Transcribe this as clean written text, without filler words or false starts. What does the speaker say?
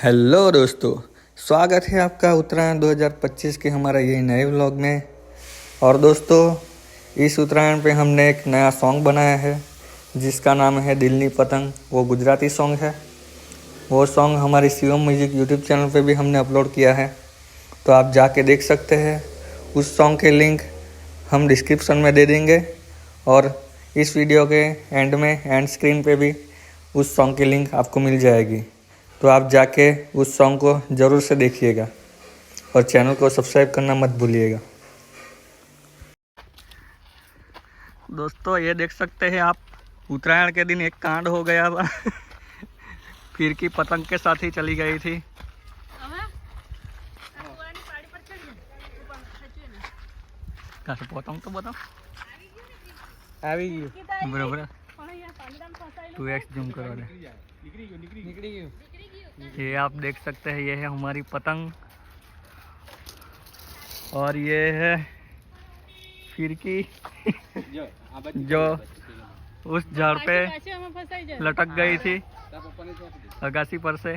Hello दोस्तों, स्वागत है आपका उत्तरायण 2025 के हमारा ये नए व्लॉग में। और दोस्तों, इस उत्तरायण पे हमने एक नया सॉन्ग बनाया है जिसका नाम है दिलनी पतंग। वो गुजराती सॉन्ग है। वो सॉन्ग हमारी शिवम म्यूजिक यूट्यूब चैनल पे भी हमने अपलोड किया है, तो आप जाके देख सकते हैं। उस सॉन्ग के लिंक हम डिस्क्रिप्शन में दे देंगे और इस वीडियो के एंड स्क्रीन पे भी उस सॉन्ग की लिंक आपको मिल जाएगी। तो आप जाके उस सॉन्ग को ज़रूर से देखिएगा और चैनल को सब्सक्राइब करना मत भूलिएगा। दोस्तों, ये देख सकते हैं आप, उत्तरायण के दिन एक कांड हो गया था। फिर की पतंग के साथ ही चली गई थी। पतंग तो बताओ बराबर 2x जूम करो दे। ये आप देख सकते हैं, ये है हमारी पतंग और ये है फिरकी जो उस झाड़ पे लटक गई थी अगासी पर से।